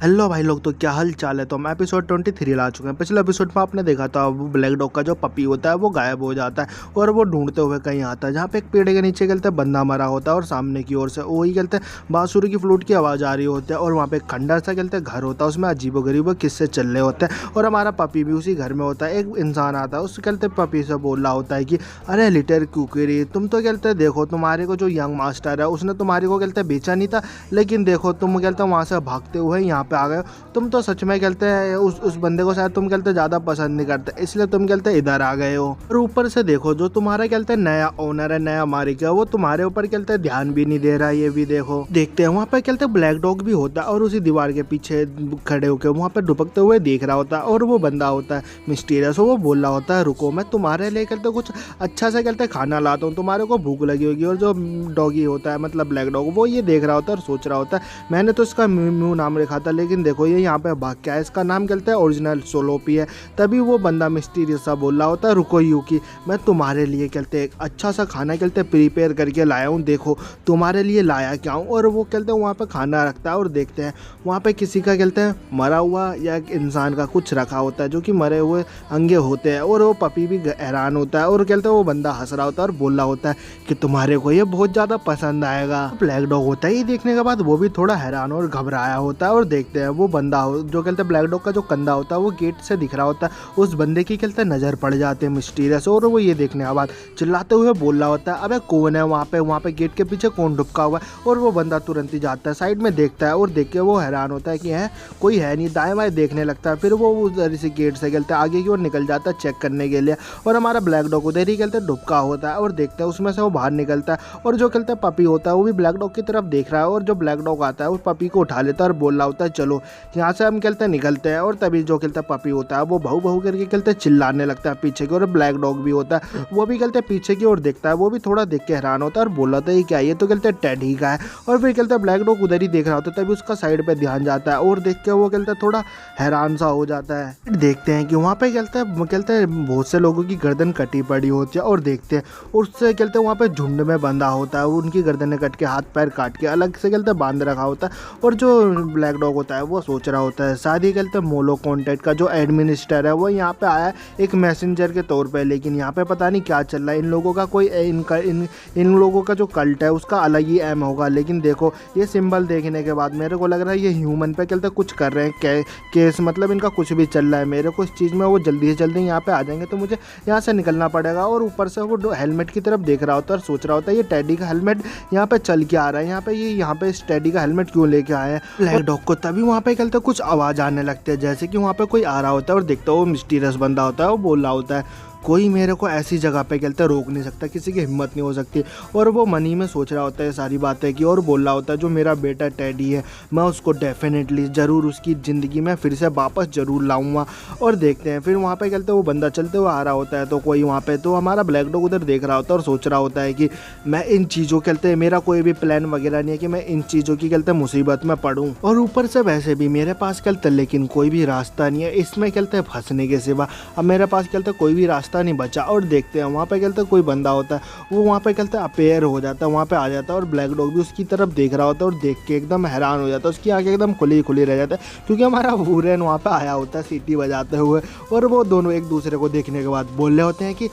Hello भाई लोग, तो क्या हाल चाल है। तो हम एपिसोड 23 ला चुके हैं। पिछले एपिसोड में आपने देखा था वो ब्लैक डॉग का जो पपी होता है वो गायब हो जाता है और वो ढूंढते हुए कहीं आता है जहाँ पे एक पेड़ के नीचे कहते हैं बंदा मरा होता है और सामने की ओर से वही कहते हैं बांसुरी की फ्लूट की आवाज़ आ रही होती है और वहाँ पे एक खंडर सा कहते हैं घर होता है, उसमें अजीबोगरीब किस्से चल रहे होते हैं और हमारा पपी भी उसी घर में होता है। एक इंसान आता है, उस कहते पपी से बोल रहा होता है कि अरे लिटर कुकरी, तुम तो कहते देखो तुम्हारे को जो यंग मास्टर है उसने तुम्हारे को कहते बेचा नहीं था, लेकिन देखो तुम कहते वहाँ से भागते हुए यहाँ पे आ गए। तुम तो सच में कहते हैं उस बंदे को शायद तुम कहते ज़्यादा पसंद नहीं करते, इसलिए तुम कहते इधर आ गए हो। और ऊपर से देखो जो तुम्हारा कहते नया ओनर है, नया मालिक है, वो तुम्हारे ऊपर कहते ध्यान भी नहीं दे रहा है। ये भी देखो, देखते हैं वहाँ पे कहते ब्लैक डॉग भी होता है और उसी दीवार के पीछे खड़े होकर वहाँ पे दुबकते हुए देख रहा होता है और वो बंदा होता है मिस्टीरियस। वो बोल रहा होता है रुको मैं तुम्हारे लिए कहते कुछ अच्छा सा कहते खाना लाता हूँ, तुम्हारे को भूख लगी होगी। और जो डॉगी होता है मतलब ब्लैक डॉग, वो ये देख रहा होता है और सोच रहा होता है मैंने तो इसका म्यू नाम रखा था, लेकिन देखो ये यहाँ पे भाग क्या है। इसका नाम कहते हैं ओरिजिनल सोलोपी है। तभी वो बंदा मिस्टीरियस सा बोल रहा होता है रुको यूकी, मैं तुम्हारे लिए कहते एक अच्छा सा खाना कहते प्रिपेयर करके लाया हूँ, देखो तुम्हारे लिए लाया क्या हूँ। और वो कहते हैं वहाँ पे खाना रखता है और देखते हैं वहाँ पे किसी का कहते हैं मरा हुआ या एक इंसान का कुछ रखा होता है जो कि मरे हुए अंगे होते हैं। और वो पपी भी हैरान होता है और कहते हैं वो बंदा हंस रहा होता है और बोल रहा होता है कि तुम्हारे को ये बहुत ज़्यादा पसंद आएगा। ब्लैक डॉग होता है ये देखने के बाद वो भी थोड़ा हैरान और घबराया होता है और देखते हैं वो बंदा जो कहते हैं ब्लैक डॉग का जो कंधा होता है वो गेट से दिख रहा होता है, उस बंदे की कहते हैं नज़र पड़ जाते हैं मिस्टीरियस। और वो ये देखने के बाद चिल्लाते हुए बोल रहा होता है अबे कौन है वहाँ पे गेट के पीछे कौन डुबका हुआ है। और वो बंदा तुरंत ही जाता है साइड में, देखता है और देख के वो हैरान होता है कि है कोई है नहीं, दाएं बाएं देखने लगता है। फिर वो उधर से गेट से कहते हैं आगे की ओर निकल जाता है चेक करने के लिए और हमारा ब्लैक डॉग उधर ही कहते हैं डुबका होता है और देखता है उसमें से वो बाहर निकलता है। और जो कहते हैं पपी होता है वो भी ब्लैक डॉग की तरफ देख रहा है और जो ब्लैक डॉग आता है उस पपी को उठा लेता है और बोल रहा होता है चलो यहाँ से हम कहते हैं निकलते हैं। और तभी जो कहते हैं पपी होता है वो बहु बहु करके कहते हैं चिल्लाने लगता है पीछे की ओर। ब्लैक डॉग भी होता है वो भी कहते हैं पीछे की ओर देखता है, वो भी थोड़ा देख के हैरान होता है और बोल रहा था ये क्या, ये तो कहते हैं टेडी का है। और फिर कहते हैं ब्लैक डॉग उधर ही देख रहा होता है, तभी उसका साइड पे ध्यान जाता है और देख के वो कहते हैं थोड़ा हैरान सा हो जाता है। फिर देखते हैं कि वहाँ पे कहते हैं बहुत से लोगों की गर्दन कटी पड़ी होती है और देखते हैं उससे कहते हैं वहाँ पे झुंड में बंधा होता है, उनकी गर्दनें कट के हाथ पैर काट के अलग से कहते हैं बांध रखा होता है। और जो ब्लैक डॉग होता है वो सोच रहा होता है शायद ही कहते हैं मोलो कॉन्टैक्ट का जो एडमिनिस्टर है वो यहाँ पे आया है एक मैसेंजर के तौर पे, लेकिन यहाँ पे पता नहीं क्या चल रहा है। इन लोगों का कोई इन लोगों का जो कल्ट है उसका अलग ही एम होगा। लेकिन देखो ये सिंबल देखने के बाद मेरे को लग रहा है ये ह्यूमन पे कहते कुछ कर रहे हैं केस, मतलब इनका कुछ भी चल रहा है। मेरे को इस चीज़ में वो जल्दी से जल्दी यहाँ पे आ जाएंगे तो मुझे यहाँ से निकलना पड़ेगा। और ऊपर से वो हेलमेट की तरफ देख रहा होता है और सोच रहा होता है ये टेडी का हेलमेट यहाँ पे चल के आ रहा है, यहाँ पे इस टेडी का हेलमेट क्यों लेके आए हैं ब्लैक डॉग को। तभी वहाँ पे कहते कुछ आवाज़ आने लगती है जैसे कि वहाँ पे कोई आ रहा होता है और देखता है वो मिस्टीरियस बंदा होता है, वो बोल रहा होता है कोई मेरे को ऐसी जगह पे कहते रोक नहीं सकता, किसी की हिम्मत नहीं हो सकती। और वो मनी में सोच रहा होता है सारी बातें की और बोल रहा होता है जो मेरा बेटा टेडी है मैं उसको डेफिनेटली ज़रूर उसकी ज़िंदगी में फिर से वापस ज़रूर लाऊंगा। और देखते हैं फिर वहाँ पे कहते वो बंदा चलते हुए आ रहा होता है तो कोई वहाँ पे तो हमारा ब्लैक डॉग उधर देख रहा होता है और सोच रहा होता है कि मैं इन चीज़ों कहते मेरा कोई भी प्लान वगैरह नहीं है कि मैं इन चीज़ों की कहते मुसीबत में पड़ूँ। और ऊपर से वैसे भी मेरे पास कहते लेकिन कोई भी रास्ता नहीं है इसमें कहते फंसने के सिवा, अब मेरे पास कहते कोई भी रास्ता नहीं बचा। और देखते हैं वहाँ पे कहते कोई बंदा होता है वो वहाँ पे कहते अपेयर हो जाता है, वहाँ पे आ जाता है और ब्लैक डॉग भी उसकी तरफ देख रहा होता है और देख के एकदम हैरान हो जाता है, उसकी आंखें एकदम खुली खुली रह जाता है क्योंकि हमारा वूरेन वहाँ पे आया होता है सीटी बजाते हुए। और वो दोनों एक दूसरे को देखने के बाद बोल रहे होते हैं कि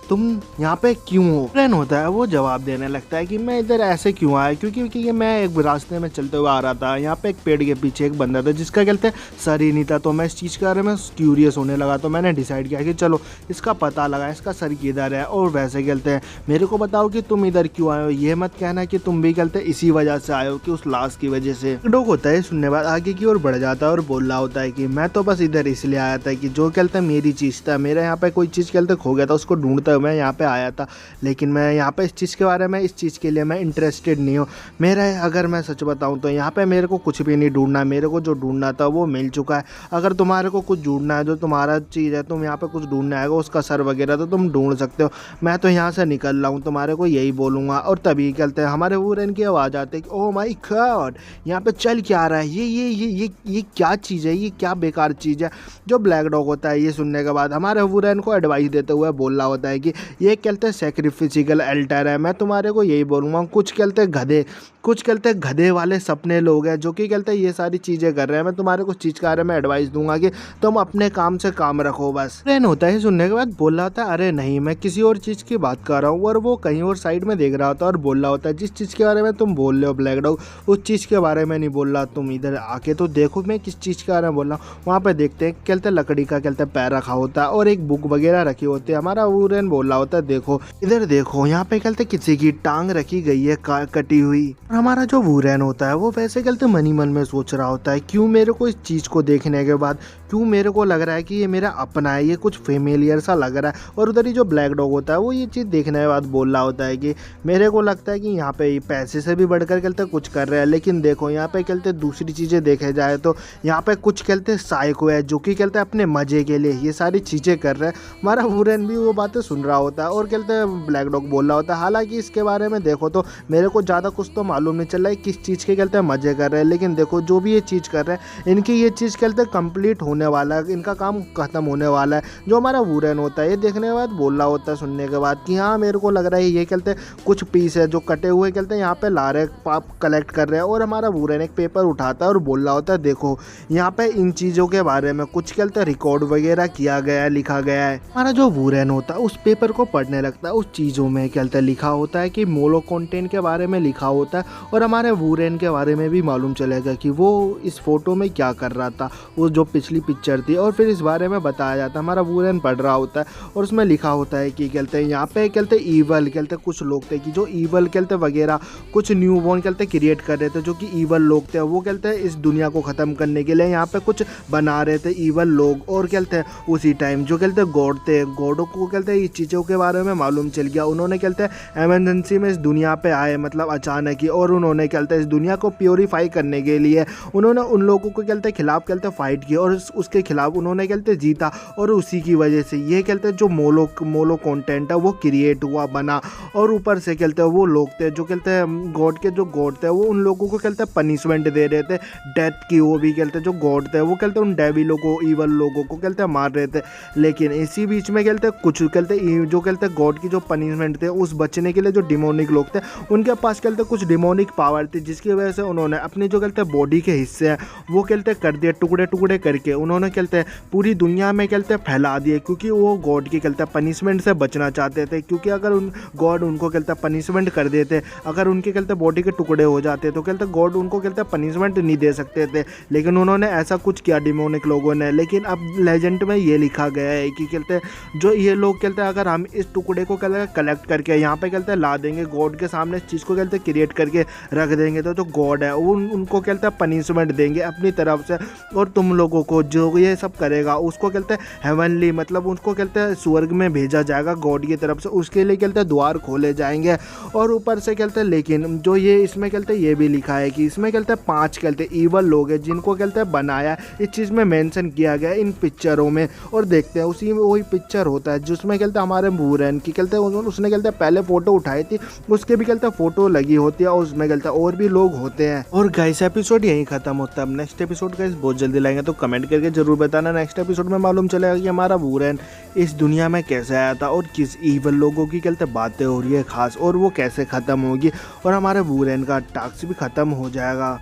तुम यहाँ पे क्यों हो। फ्रेंड होता है वो जवाब देने लगता है कि मैं इधर ऐसे क्यों आया क्योंकि मैं एक रास्ते में चलते हुए आ रहा था, यहाँ पे एक पेड़ के पीछे एक बंदा था जिसका कहते हैं सर ही नहीं था। तो मैं इस चीज़ के बारे में क्यूरियस होने लगा तो मैंने डिसाइड किया कि चलो इसका पता लगा इसका सर किधर है। और वैसे कहते हैं मेरे को बताओ कि तुम इधर क्यों आए हो, ये मत कहना कि तुम भी कहते इसी वजह से आए हो कि उस लाश की वजह से। डॉग होता है सुनने बाद आगे की ओर बढ़ जाता है और बोल रहा होता है कि मैं तो बस इधर इसलिए आया था कि जो कहते हैं मेरी चीज़ था, मेरे यहाँ पे कोई चीज़ कहते खो गया था उसको ढूंढता हुआ मैं यहाँ पे आया था। लेकिन मैं यहाँ पे इस चीज़ के बारे में इस चीज़ के लिए मैं इंटरेस्टेड नहीं हूँ। मेरा अगर मैं सच बताऊँ तो यहाँ पे मेरे को कुछ भी नहीं ढूंढना, मेरे को जो ढूंढना था वो मिल चुका है। अगर तुम्हारे को कुछ ढूंढना है जो तुम्हारा चीज़ है, तुम यहाँ पे कुछ ढूंढना आएगा उसका सर वगैरह तो तुम ढूंढ सकते हो। मैं तो यहाँ से निकल रहा हूँ, तुम्हारे को यही बोलूँगा। और तभी कहते हैं हमारे वूरेन की आवाज़ आती है कि ओह माय गॉड यहाँ पे चल क्या रहा है, ये क्या चीज़ है, ये क्या बेकार चीज़ है। जो ब्लैक डॉग होता है ये सुनने के बाद हमारे वूरेन को एडवाइस देते हुए बोल रहा होता है कि ये कहते हैं सेक्रीफिशियल अल्टर है, मैं तुम्हारे को यही बोलूँगा कुछ कहते हैं गधे कुछ कहते हैं गधे वाले सपने लोग हैं जो कि कहते हैं ये सारी चीज़ें कर रहे हैं। मैं तुम्हारे कुछ चीज़ के बारे में एडवाइस दूंगा कि तुम अपने काम से काम रखो बस। ट्रेन होता है सुनने के बाद बोल रहा होता है अरे नहीं मैं किसी और चीज़ की बात कर रहा हूँ, और वो कहीं और साइड में देख रहा होता है और बोल रहा होता है जिस चीज़ के बारे में तुम बोल रहे हो ब्लैक डॉग उस चीज़ के बारे में नहीं बोल रहा, तुम इधर आके तो देखो मैं किस चीज़ के बारे में बोल रहा हूँ। वहाँ पे देखते हैं कहते हैं लकड़ी का कहते हैं पैर रखा होता है और एक बुक वगैरह रखी होती है। हमारा वुरेन बोल रहा होता है देखो इधर देखो यहाँ पे कहते किसी की टांग रखी गई है कटी हुई। और हमारा जो वुरेन होता है वो वैसे कहते मन ही मन में सोच रहा होता है क्यों मेरे को इस चीज़ को देखने के बाद क्यों मेरे को लग रहा है कि ये मेरा अपना है, ये कुछ फेमिलियर सा लग रहा है। और उधर ही जो ब्लैक डॉग होता है वो ये चीज़ देखने के बाद बोल रहा होता है कि मेरे को लगता है कि यहाँ पे पैसे से भी बढ़कर कहते कुछ कर रहे हैं, लेकिन देखो यहाँ पे कहते दूसरी चीज़ें देखे जाए तो यहाँ पे कुछ कहते साइको है जो कि कहते अपने मज़े के लिए ये सारी चीज़ें कर रहे हैं। हमारा वुरेन भी वो बातें सुन रहा होता है और कहते ब्लैक डॉग बोल रहा होता है हालांकि इसके बारे में देखो तो मेरे को ज़्यादा कुछ तो मालूम नहीं चल रहा है किस चीज़ के कहते मज़े कर रहे हैं, लेकिन देखो जो भी ये चीज़ कर रहे हैं इनकी ये चीज़ कहते कंप्लीट होने वाला है, इनका काम खत्म होने वाला है। जो हमारा वुरेन होता है ये देखने के बाद बोल रहा होता है सुनने के बाद कि हाँ मेरे को लग रहा है ये कहते कुछ पीस है जो कटे हुए कहते हैं यहाँ पे ला रहे पाप कलेक्ट कर रहे हैं। और हमारा वुरेन एक पेपर उठाता है और बोल रहा होता है देखो यहाँ पे इन चीज़ों के बारे में कुछ कहते रिकॉर्ड वगैरह किया गया है, लिखा गया है। हमारा जो वुरेन होता है उस पेपर को पढ़ने लगता है, उस चीज़ों में कहते लिखा होता है कि मोलोकॉन्टेन के बारे में लिखा होता है और हमारे वुरेन के बारे में भी मालूम चलेगा कि वो इस फोटो में क्या कर रहा था, वो जो पिछली पिक्चर थी, और फिर इस बारे में बताया जाता है। हमारा वुरेन पढ़ रहा होता है और उसमें लिखा होता है कि कहते हैं यहाँ पे कहते ईवल कहते कुछ लोग थे कि जो ईवल कहते वगैरह कुछ न्यू बॉर्न कहते क्रिएट कर रहे थे जो कि ईवल लोग थे, वो कहते हैं इस दुनिया को ख़त्म करने के लिए यहाँ पे कुछ बना रहे थे ईवल लोग। और कहते हैं उसी टाइम जो कहते गॉड थे, गॉडों को कहते हैं इस चीज़ों के बारे में मालूम चल गया। उन्होंने कहते हैं एमरजेंसी में इस दुनिया पे आए मतलब अचानक ही, और उन्होंने कहते हैं इस दुनिया को प्योरीफाई करने के लिए उन्होंने उन लोगों को कहते खिलाफ कहते फाइट किया और उसके खिलाफ उन्होंने कहते जीता। और उसी की वजह से ये कहते जो मोलो कंटेंट है वो क्रिएट हुआ बना। और ऊपर से कहते हैं वो लोग थे जो कहते हैं गॉड के जो गॉड थे वो उन लोगों को कहते पनिशमेंट दे रहे थे डेथ की। वो भी कहते जो गॉड थे वो कहते उन डेविलों को ईवल लोगों को कहते मार रहे थे। लेकिन इसी बीच में कहते कुछ कहते जो कहते गॉड की जो पनिशमेंट थे उस बचने के लिए जो डिमोनिक लोग थे उनके पास कहते कुछ डिमोनिक पावर थी, जिसकी वजह से उन्होंने अपनी जो कहते बॉडी के हिस्से हैं वो कहते कर दिए टुकड़े टुकड़े करके उन्होंने कहते पूरी दुनिया में कहते फैला दिए, क्योंकि वो गॉड की कहते पनिशमेंट से बचना चाहते थे। क्योंकि अगर उन गॉड उनको कहते पनिशमेंट कर देते, अगर उनके कहते बॉडी के टुकड़े हो जाते तो कहते गॉड उनको कहते पनिशमेंट नहीं दे सकते थे। लेकिन उन्होंने ऐसा कुछ किया डिमोनिक लोगों ने। लेकिन अब लेजेंड में ये लिखा गया है कि कहते जो ये लोग कहते अगर हम इस टुकड़े को कहते कलेक्ट करके यहाँ पे कहते ला देंगे गॉड के सामने, इस चीज़ को कहते क्रिएट करके रख देंगे तो जो गॉड है उनको कहते पनिशमेंट देंगे अपनी तरफ से। और तुम लोगों को जो ये सब करेगा उसको कहते हेवनली मतलब उसको कहते स्वर्ग में भेजा जाएगा गॉड की तरफ से, उसके लिए कहते द्वार खोले जाएंगे। और ऊपर से कहते लेकिन जो ये इसमें कहते ये भी लिखा है कि इसमें कहते 5 कहते ईवल लोग हैं जिनको कहते बनाया, इस चीज़ में मेंशन किया गया इन पिक्चरों में। और देखते हैं उसी में वही पिक्चर होता है जिसमें कहते हमारे वुरेन की कहते उसने कहते पहले फ़ोटो उठाई थी, उसके भी कहते फ़ोटो लगी होती है और उसमें कहते और भी लोग होते हैं। और गाइस एपिसोड यहीं खत्म होता है। अब नेक्स्ट एपिसोड गाइस बहुत जल्दी लाएंगे, तो कमेंट करके जरूर बताना। नेक्स्ट एपिसोड में मालूम चलेगा कि हमारा वुरेन इस दुनिया में कैसे आया था और किस ईवल लोगों की कहते बातें हो रही है खास, और वो कैसे ख़त्म होगी और हमारे वुरेन का टास्क भी ख़त्म हो जाएगा।